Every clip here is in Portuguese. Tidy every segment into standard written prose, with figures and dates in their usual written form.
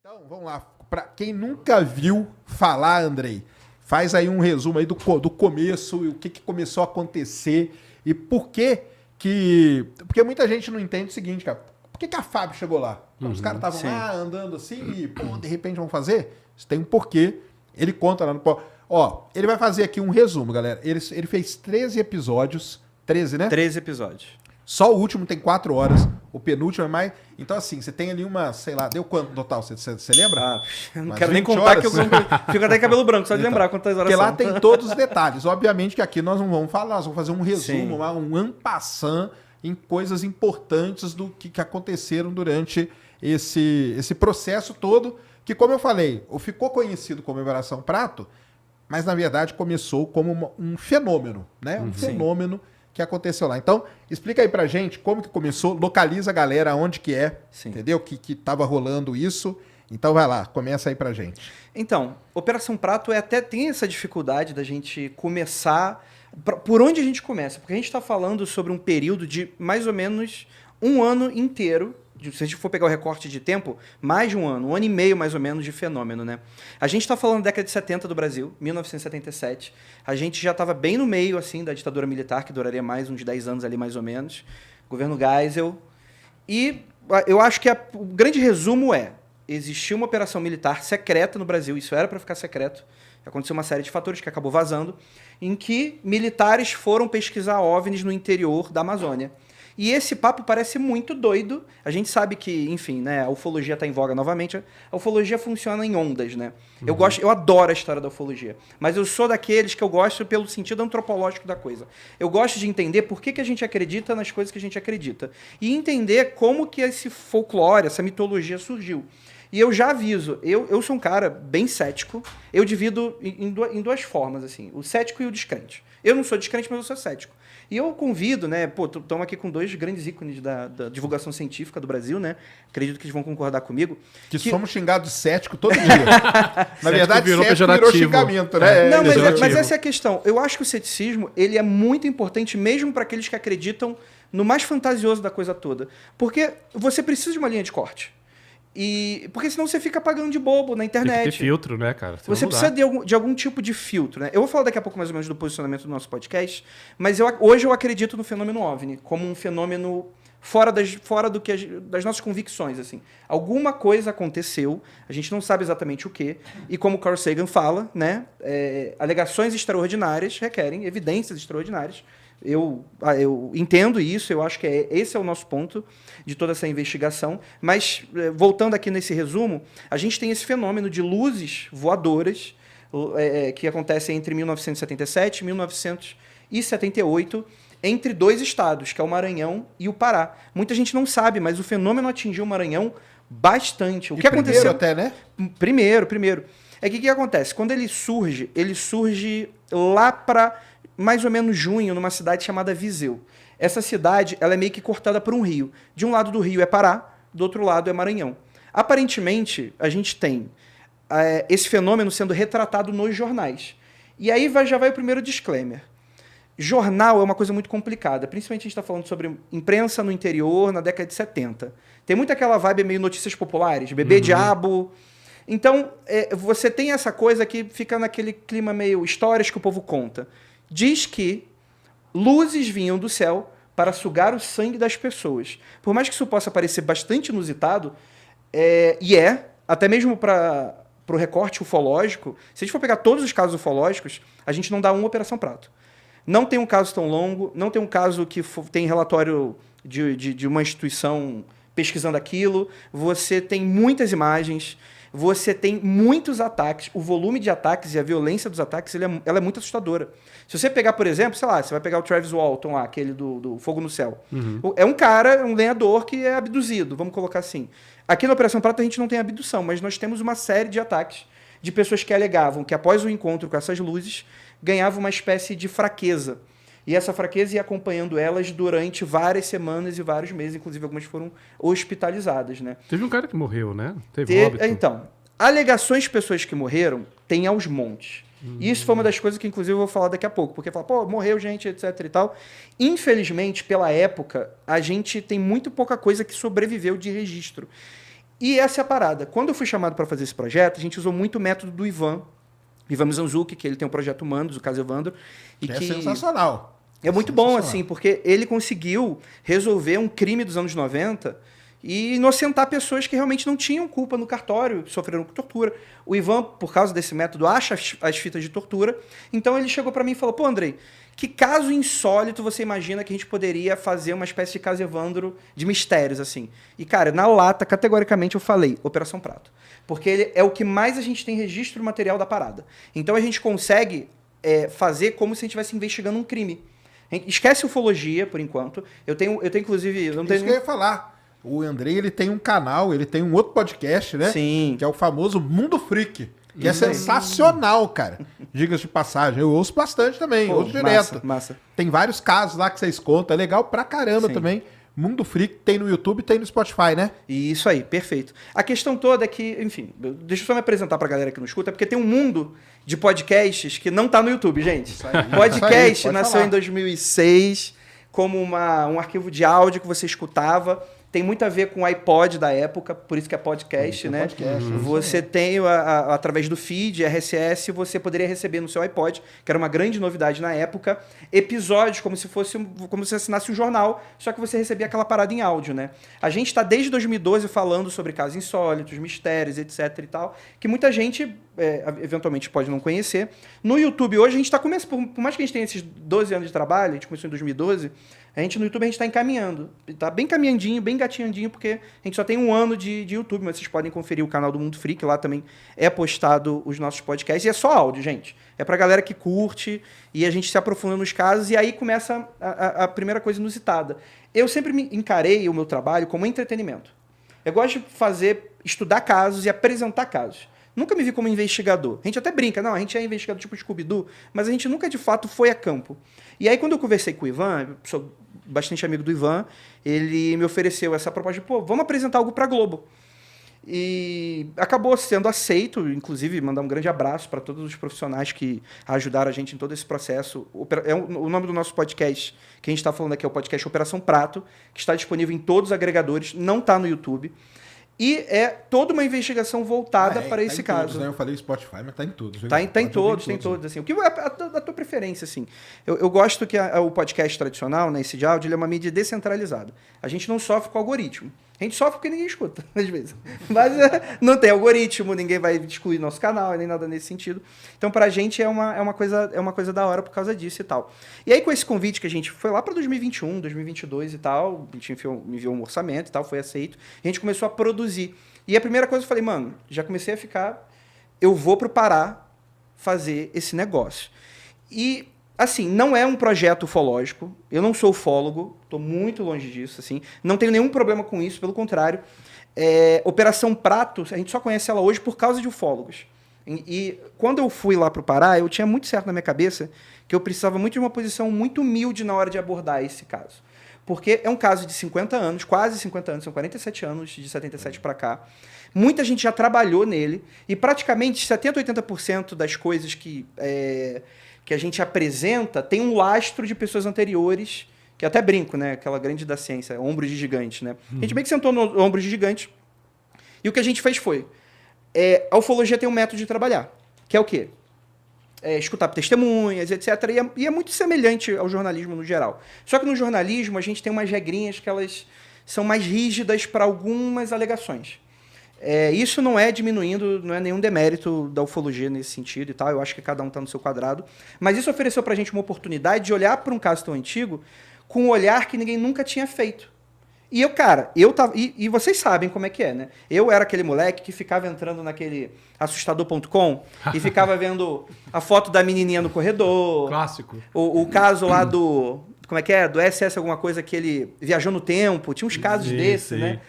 Então, vamos lá. Para quem nunca viu falar, Andrei, faz aí um resumo aí do começo, e o que começou a acontecer e por que que... Porque muita gente não entende o seguinte, cara. Por que a Fábio chegou lá? Os caras estavam lá andando assim e, pô, de repente vão fazer? Isso tem um porquê. Ele conta lá no... Ó, ele vai fazer aqui um resumo, galera. Ele fez 13 episódios. 13, né? 13 episódios. Só o último tem 4 horas. O penúltimo é mais... Então, assim, você tem ali uma, sei lá... Deu quanto no total? Você lembra? Ah, não Umas quero nem 20 contar horas. que eu fico até cabelo branco, só de lembrar quantas horas Porque lá são. tem todos os detalhes. Obviamente que aqui nós não vamos falar, nós vamos fazer um resumo, Sim. um en passant em coisas importantes do que aconteceram durante esse processo todo, que, como eu falei, ficou conhecido como Operação Prato, mas, na verdade, começou como um fenômeno, né? Um fenômeno que aconteceu lá. Então, explica aí pra gente como que começou, localiza a galera onde que é, entendeu? Que tava rolando isso. Então, vai lá, começa aí pra gente. Então, Operação Prato até tem essa dificuldade da gente começar... Por onde a gente começa? Porque a gente está falando sobre um período de mais ou menos um ano inteiro, se a gente for pegar o recorte de tempo, mais de um ano e meio mais ou menos de fenômeno, né? A gente está falando da década de 70 do Brasil, 1977. A gente já estava bem no meio, assim, da ditadura militar, que duraria mais uns 10 anos ali, mais ou menos. Governo Geisel. E eu acho que o grande resumo existia uma operação militar secreta no Brasil, isso era para ficar secreto. Aconteceu uma série de fatores que acabou vazando, em que militares foram pesquisar OVNIs no interior da Amazônia. E esse papo parece muito doido. A gente sabe que, enfim, né, a ufologia está em voga novamente. A ufologia funciona em ondas, né? Eu adoro a história da ufologia. Mas eu sou daqueles que eu gosto pelo sentido antropológico da coisa. Eu gosto de entender por que a gente acredita nas coisas que a gente acredita. E entender como que esse folclore, essa mitologia surgiu. E eu já aviso, eu sou um cara bem cético, eu divido em duas formas, assim, o cético e o descrente. Eu não sou descrente, mas eu sou cético. E eu convido, né, estamos aqui com dois grandes ícones da divulgação científica do Brasil, né, acredito que eles vão concordar comigo. Que somos xingados de cético todo dia. Na verdade, cético virou xingamento, né? Não, mas essa é a questão. Eu acho que o ceticismo, ele é muito importante mesmo para aqueles que acreditam no mais fantasioso da coisa toda. Porque você precisa de uma linha de corte. Porque senão você fica pagando de bobo na internet. Tem que ter filtro, né, cara? Você precisa de algum tipo de filtro, né? Eu vou falar daqui a pouco mais ou menos do posicionamento do nosso podcast, mas hoje eu acredito no fenômeno OVNI como um fenômeno fora das nossas convicções, assim. Alguma coisa aconteceu, a gente não sabe exatamente o quê, e como Carl Sagan fala, né, alegações extraordinárias requerem evidências extraordinárias. Eu entendo isso, eu acho que esse é o nosso ponto de toda essa investigação. Mas, voltando aqui nesse resumo, a gente tem esse fenômeno de luzes voadoras que acontecem entre 1977 e 1978, entre dois estados, que é o Maranhão e o Pará. Muita gente não sabe, mas o fenômeno atingiu o Maranhão bastante. O que aconteceu? Até, né? Primeiro. É que o que acontece? Quando ele surge lá para mais ou menos junho, numa cidade chamada Viseu. Essa cidade, ela é meio que cortada por um rio. De um lado do rio é Pará, do outro lado é Maranhão. Aparentemente, a gente tem esse fenômeno sendo retratado nos jornais. E aí já vai o primeiro disclaimer. Jornal é uma coisa muito complicada, principalmente a gente está falando sobre imprensa no interior na década de 70. Tem muito aquela vibe meio notícias populares, bebê diabo. Então, você tem essa coisa que fica naquele clima meio histórias que o povo conta. Diz que luzes vinham do céu para sugar o sangue das pessoas. Por mais que isso possa parecer bastante inusitado, até mesmo para o recorte ufológico, se a gente for pegar todos os casos ufológicos, a gente não dá uma Operação Prato. Não tem um caso tão longo, não tem um caso que tem relatório de uma instituição pesquisando aquilo, você tem muitas imagens, você tem muitos ataques, o volume de ataques e a violência dos ataques ela é muito assustadora. Se você pegar, por exemplo, sei lá, você vai pegar o Travis Walton lá, aquele do Fogo no Céu. É um cara, um lenhador que é abduzido, vamos colocar assim. Aqui na Operação Prato a gente não tem abdução, mas nós temos uma série de ataques de pessoas que alegavam que após o encontro com essas luzes, ganhavam uma espécie de fraqueza. E essa fraqueza ia acompanhando elas durante várias semanas e vários meses, inclusive algumas foram hospitalizadas, né? Teve um cara que morreu, né? Teve óbito. Então, alegações de pessoas que morreram tem aos montes. E isso foi uma das coisas que, inclusive, eu vou falar daqui a pouco. Porque fala, morreu gente, etc e tal. Infelizmente, pela época, a gente tem muito pouca coisa que sobreviveu de registro. E essa é a parada. Quando eu fui chamado para fazer esse projeto, a gente usou muito o método do Ivan Mizanzuki, que ele tem um projeto Humanos, o caso Evandro. E É que sensacional. é muito bom, assim, porque ele conseguiu resolver um crime dos anos 90 e inocentar pessoas que realmente não tinham culpa no cartório, sofreram tortura. O Ivan, por causa desse método, acha as fitas de tortura. Então ele chegou para mim e falou, pô, Andrei, que caso insólito você imagina que a gente poderia fazer uma espécie de caso Evandro de mistérios, assim? E, cara, na lata, categoricamente, eu falei Operação Prato. Porque ele é o que mais a gente tem registro material da parada. Então a gente consegue fazer como se a gente estivesse investigando um crime. Esquece ufologia, por enquanto. Eu tenho inclusive... Não tenho Isso que eu ia falar. O Andrei, ele tem um canal, ele tem um outro podcast, né? Sim. Que é o famoso Mundo Freak. Que é sensacional, cara. Diga-se de passagem. Eu ouço bastante também, Pô, ouço direto. Massa. Tem vários casos lá que vocês contam. É legal pra caramba Sim. também. Mundo Freak tem no YouTube, tem no Spotify, né? Isso aí, perfeito. A questão toda é que, enfim, deixa eu só me apresentar pra galera que não escuta, porque tem um mundo de podcasts que não tá no YouTube, gente. Isso aí, Podcast isso aí, pode nasceu falar. em 2006 como um arquivo de áudio que você escutava. Tem muito a ver com o iPod da época, por isso que é podcast, né? Podcast, isso Você tem, através do feed, RSS, você poderia receber no seu iPod, que era uma grande novidade na época, episódios como se você assinasse um jornal, só que você recebia aquela parada em áudio, né? A gente está desde 2012 falando sobre casos insólitos, mistérios, etc e tal, que muita gente eventualmente pode não conhecer. No YouTube hoje a gente está começando, por mais que a gente tenha esses 12 anos de trabalho, a gente começou em 2012, no YouTube a gente está encaminhando. Está bem caminhandinho, bem gatinhandinho, porque a gente só tem um ano de YouTube, mas vocês podem conferir o canal do Mundo Freak, lá também é postado os nossos podcasts. E é só áudio, gente. É pra galera que curte e a gente se aprofunda nos casos e aí começa a primeira coisa inusitada. Eu sempre me encarei o meu trabalho como entretenimento. Eu gosto de estudar casos e apresentar casos. Nunca me vi como investigador. A gente até brinca, não, a gente é investigador tipo Scooby-Doo, mas a gente nunca de fato foi a campo. E aí quando eu conversei com o Ivan, eu sou bastante amigo do Ivan, ele me ofereceu essa proposta de, pô, vamos apresentar algo pra Globo. E acabou sendo aceito, inclusive mandar um grande abraço para todos os profissionais que ajudaram a gente em todo esse processo. O nome do nosso podcast, que a gente está falando aqui, é o podcast Operação Prato, que está disponível em todos os agregadores, não está no YouTube. E é toda uma investigação voltada para esse caso. Todos, né? Eu falei Spotify, mas tá em todos. Tá em todos, assim. O que é a tua preferência, assim? Eu gosto que o podcast tradicional, né, esse de áudio, ele é uma mídia descentralizada. A gente não sofre com algoritmo. A gente sofre porque ninguém escuta, às vezes. Mas não tem algoritmo, ninguém vai excluir nosso canal, nem nada nesse sentido. Então, pra gente é uma coisa da hora por causa disso e tal. E aí, com esse convite que a gente foi lá para 2021, 2022 e tal, a gente me enviou um orçamento e tal, foi aceito. A gente começou a produzir. E a primeira coisa eu falei, mano, já comecei a ficar... Eu vou pro Pará fazer esse negócio. E... assim, não é um projeto ufológico, eu não sou ufólogo, estou muito longe disso, assim, não tenho nenhum problema com isso, pelo contrário. Operação Prato, a gente só conhece ela hoje por causa de ufólogos. E quando eu fui lá para o Pará, eu tinha muito certo na minha cabeça que eu precisava muito de uma posição muito humilde na hora de abordar esse caso. Porque é um caso de 50 anos, quase 50 anos, são 47 anos de 77 para cá. Muita gente já trabalhou nele e praticamente 70%, 80% das coisas que a gente apresenta tem um lastro de pessoas anteriores, que eu até brinco, né? Aquela grande da ciência, ombros de gigante, né? A gente meio que sentou no ombros de gigante e o que a gente fez foi... a ufologia tem um método de trabalhar, que é o quê? Escutar testemunhas, etc. E é muito semelhante ao jornalismo no geral. Só que no jornalismo a gente tem umas regrinhas que elas são mais rígidas para algumas alegações. Isso não é diminuindo, não é nenhum demérito da ufologia nesse sentido e tal, eu acho que cada um está no seu quadrado, mas isso ofereceu para a gente uma oportunidade de olhar para um caso tão antigo com um olhar que ninguém nunca tinha feito. E eu tava, e vocês sabem como é que é, né? Eu era aquele moleque que ficava entrando naquele assustador.com e ficava vendo a foto da menininha no corredor. Clássico. O caso lá do... Como é que é? Do SS alguma coisa que ele viajou no tempo. Tinha uns casos desses, né?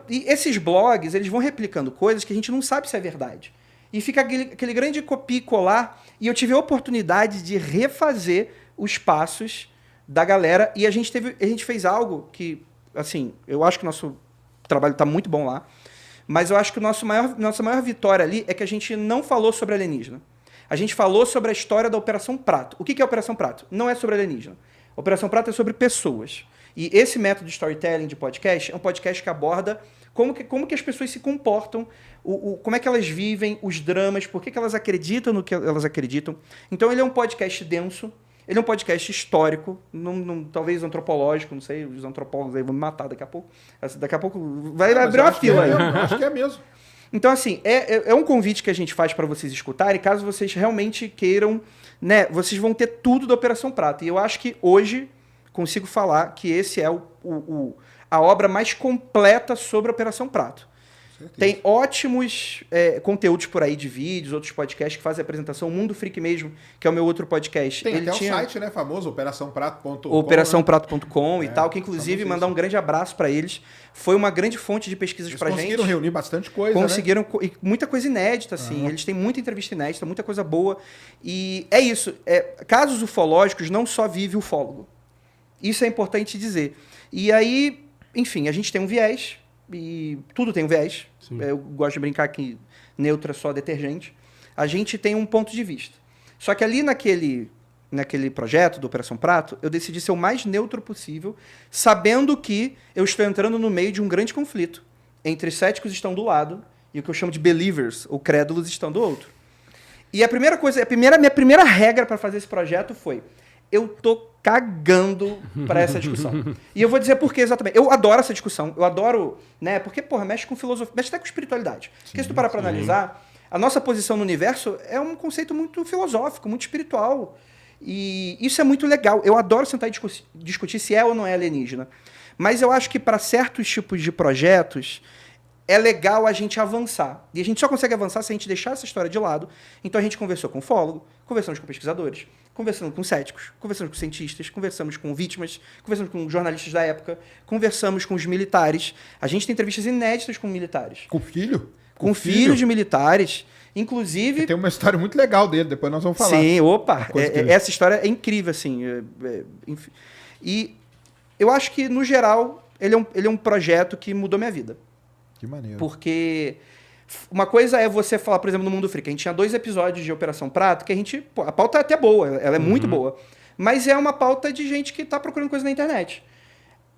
E esses blogs, eles vão replicando coisas que a gente não sabe se é verdade. E fica aquele grande copia e colar. E eu tive a oportunidade de refazer os passos da galera. E a gente fez algo que, assim, eu acho que o nosso trabalho está muito bom lá. Mas eu acho que nossa maior vitória ali é que a gente não falou sobre alienígena. A gente falou sobre a história da Operação Prato. O que é a Operação Prato? Não é sobre alienígena. Operação Prato é sobre pessoas. E esse método de storytelling de podcast é um podcast que aborda como que as pessoas se comportam, como é que elas vivem, os dramas, por que elas acreditam no que elas acreditam. Então ele é um podcast denso, ele é um podcast histórico, talvez antropológico, não sei, os antropólogos aí vão me matar daqui a pouco. Daqui a pouco vai abrir uma fila aí. Acho que é mesmo. Então, assim, é um convite que a gente faz para vocês escutarem, caso vocês realmente queiram, né? Vocês vão ter tudo da Operação Prato. E eu acho que hoje consigo falar que esse é a obra mais completa sobre a Operação Prato. Tem ótimos conteúdos por aí de vídeos, outros podcasts que fazem a apresentação. O Mundo Freak mesmo, que é o meu outro podcast. Tem até o site, né, famoso, operaçãoprato.com. Operaçãoprato.com e tal, que inclusive mandar um grande abraço para eles. Foi uma grande fonte de pesquisas pra gente. Conseguiram reunir bastante coisa, Conseguiram, né? E muita coisa inédita, assim. Eles têm muita entrevista inédita, muita coisa boa. E é isso. Casos ufológicos não só vive o ufólogo. Isso é importante dizer. E aí, enfim, a gente tem um viés, e tudo tem um viés. Sim. Eu gosto de brincar que neutro é só detergente. A gente tem um ponto de vista. Só que ali naquele projeto do Operação Prato, eu decidi ser o mais neutro possível, sabendo que eu estou entrando no meio de um grande conflito entre céticos estão do lado e o que eu chamo de believers, ou crédulos, estão do outro. E minha primeira regra para fazer esse projeto foi: eu tô cagando para essa discussão. E eu vou dizer por que exatamente. Eu adoro essa discussão, eu adoro, né? Porque, porra, mexe com filosofia, mexe até com espiritualidade. Sim, porque se tu parar para analisar, a nossa posição no universo é um conceito muito filosófico, muito espiritual. E isso é muito legal. Eu adoro sentar e discutir se é ou não é alienígena. Mas eu acho que para certos tipos de projetos é legal a gente avançar. E a gente só consegue avançar se a gente deixar essa história de lado. Então a gente conversou com ufólogo, conversamos com pesquisadores, conversamos com céticos, conversamos com cientistas, conversamos com vítimas, conversamos com jornalistas da época, conversamos com os militares. A gente tem entrevistas inéditas com militares. Com filho? Com filhos de militares. Inclusive... Tem uma história muito legal dele, depois nós vamos falar. Sim, opa! Essa história é incrível, assim. Enfim. E eu acho que, no geral, ele é um projeto que mudou minha vida. Que maneiro. Porque uma coisa é você falar, por exemplo, no Mundo Freak. A gente tinha 2 episódios de Operação Prato que a gente... Pô, a pauta é até boa, ela é muito boa. Mas é uma pauta de gente que tá procurando coisa na internet.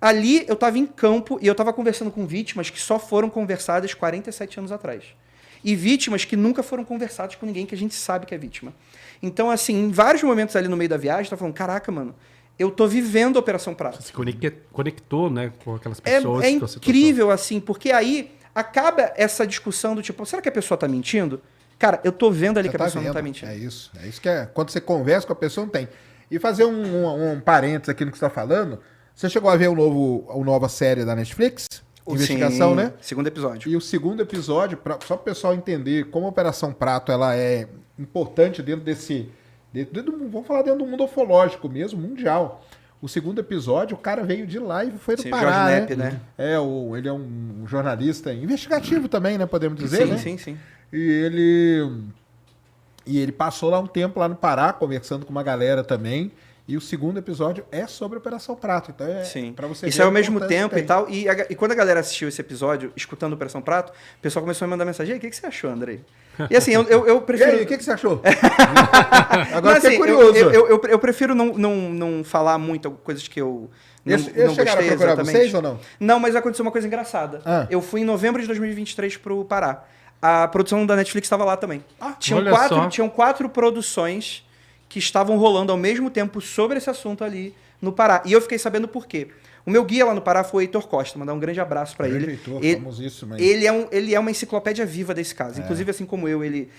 Ali, eu tava em campo e eu tava conversando com vítimas que só foram conversadas 47 anos atrás. E vítimas que nunca foram conversadas com ninguém que a gente sabe que é vítima. Então, assim, em vários momentos ali no meio da viagem, eu tava falando, caraca, mano, eu tô vivendo a Operação Prato. Você se conectou, né, com aquelas pessoas. É incrível, assim, porque aí acaba essa discussão do tipo, será que a pessoa tá mentindo? Cara, eu tô vendo ali que a pessoa não tá mentindo. É isso que é. Quando você conversa com a pessoa, não tem. E fazer um parênteses aqui no que você tá falando, você chegou a ver a nova série da Netflix? Investigação, sim, né? Segundo episódio. E o segundo episódio, só para o pessoal entender como a Operação Prato ela é importante dentro vamos falar dentro do mundo ufológico mesmo, mundial. O segundo episódio, o cara veio de lá e foi do Pará, né? Ele é um jornalista investigativo também, né? Podemos dizer, sim, né? Sim. E ele passou lá um tempo lá no Pará, conversando com uma galera também. E o segundo episódio é sobre a Operação Prato. Então para você isso é ao mesmo tempo e tal. E quando a galera assistiu esse episódio, escutando Operação Prato, o pessoal começou a mandar mensagem. E aí, o que você achou, Andrei? E assim, eu prefiro... E aí, o que você achou? Agora fiquei curioso. Eu prefiro não falar muito coisas que eu não chegaram gostei a procurar exatamente. Vocês ou não? Não, mas aconteceu uma coisa engraçada. Eu fui em novembro de 2023 pro Pará. A produção da Netflix estava lá também. Tinham 4 produções que estavam rolando ao mesmo tempo sobre esse assunto ali no Pará. E eu fiquei sabendo por quê. O meu guia lá no Pará foi o Heitor Costa, mandar um grande abraço para ele. Famosíssimo, ele é uma enciclopédia viva desse caso. Inclusive, assim como eu, ele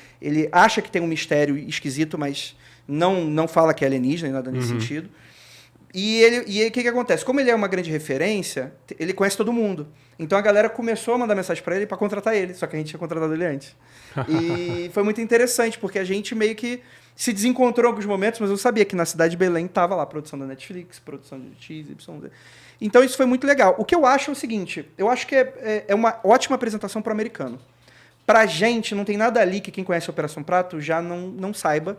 acha que tem um mistério esquisito, mas não fala que é alienígena, nada nesse sentido. E o que acontece? Como ele é uma grande referência, ele conhece todo mundo. Então a galera começou a mandar mensagem para ele para contratar ele, só que a gente tinha contratado ele antes. E foi muito interessante, porque a gente meio que se desencontrou em alguns momentos, mas eu sabia que na cidade de Belém estava lá a produção da Netflix, produção de X, Y, Z. Então isso foi muito legal. O que eu acho é o seguinte, eu acho que é uma ótima apresentação para o americano. Pra gente, não tem nada ali que quem conhece a Operação Prato já não saiba.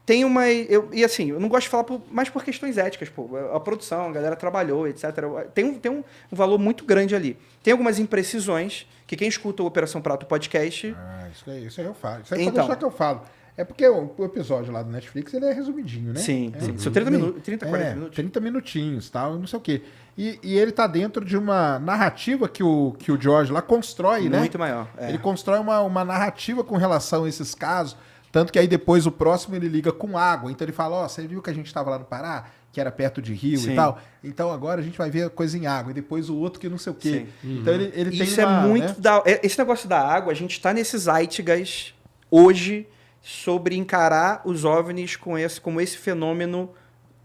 tem uma... E assim, eu não gosto de falar mais por questões éticas, pô. A produção, a galera trabalhou, etc. Tem um valor muito grande ali. Tem algumas imprecisões, que quem escuta o Operação Prato Podcast... Isso aí eu falo. Isso aí então, pode deixar que eu falo. É porque o episódio lá do Netflix, ele é resumidinho, né? Sim. São 30 minutos, 40 minutos. 30 minutinhos, tal, não sei o quê. E ele tá dentro de uma narrativa que o George lá constrói, né? Muito maior. Ele constrói uma narrativa com relação a esses casos, tanto que aí depois o próximo ele liga com água. Então ele fala, você viu que a gente estava lá no Pará, que era perto de rio e tal? Então agora a gente vai ver coisa em água. E depois o outro que não sei o quê. Então ele tem Isso é muito... Né? Esse negócio da água, a gente tá nesses zeitgeist hoje sobre encarar os OVNIs como esse fenômeno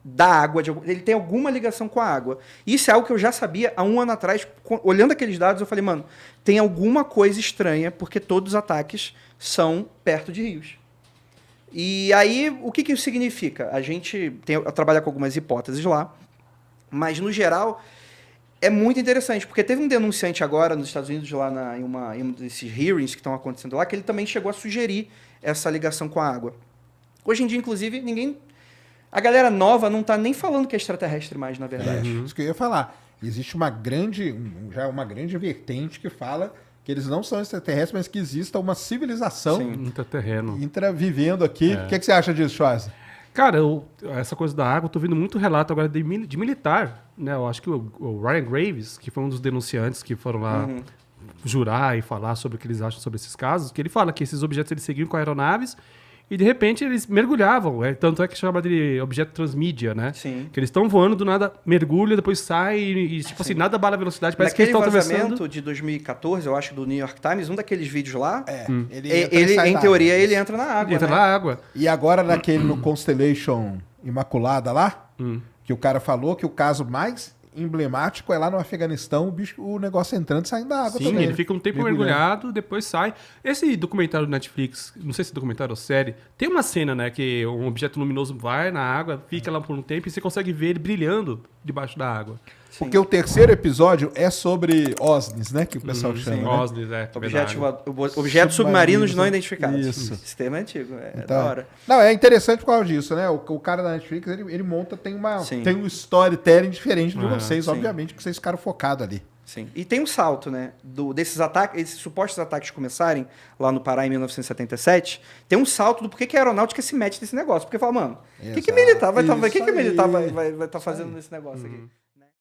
da água. Ele tem alguma ligação com a água. Isso é algo que eu já sabia há um ano atrás. Olhando aqueles dados, eu falei, mano, tem alguma coisa estranha, porque todos os ataques são perto de rios. E aí, o que isso significa? A gente trabalha com algumas hipóteses lá, mas, no geral, é muito interessante, porque teve um denunciante agora nos Estados Unidos, lá em um desses hearings que estão acontecendo lá, que ele também chegou a sugerir essa ligação com a água. Hoje em dia, inclusive, a galera nova não está nem falando que é extraterrestre mais, na verdade. Isso que eu ia falar. Existe uma grande vertente que fala que eles não são extraterrestres, mas que exista uma civilização vivendo aqui. O que você acha disso, Schwarz? Cara, essa coisa da água, eu tô vendo muito relato agora de militar, né? Eu acho que o Ryan Graves, que foi um dos denunciantes que foram lá jurar e falar sobre o que eles acham sobre esses casos, que ele fala que esses objetos eles seguiam com aeronaves e de repente eles mergulhavam. Tanto é que chama de objeto transmídia, né? Sim. Que eles estão voando, do nada mergulha, depois sai e tipo assim, nada abala a velocidade. Parece Naquele que eles estão vazamento atravessando... de 2014, eu acho, do New York Times, um daqueles vídeos lá, Ele em teoria, ele entra na água. Entra na água. E agora no Constellation Imaculada lá, que o cara falou que o caso mais emblemático é lá no Afeganistão, o negócio entrando e saindo da água também. Sim, ele fica um tempo mergulhado, depois sai. Esse documentário do Netflix, não sei se é documentário ou série, tem uma cena, né, que um objeto luminoso vai na água, fica lá por um tempo e você consegue ver ele brilhando debaixo da água. Porque o terceiro episódio é sobre OSNIs, né, que o pessoal chama. Né? OSNIs, Objetos submarinos não identificados. Isso. Esse termo é antigo, então, da hora. Não, é interessante por causa disso, né? O cara da Netflix, ele monta, tem um storytelling diferente de vocês, obviamente, que vocês ficaram focados ali. Sim. E tem um salto, né? Desses ataques, esses supostos ataques começarem lá no Pará em 1977, tem um salto do porquê que a aeronáutica se mete nesse negócio. Porque fala, mano, o que militar vai estar fazendo nesse negócio aqui?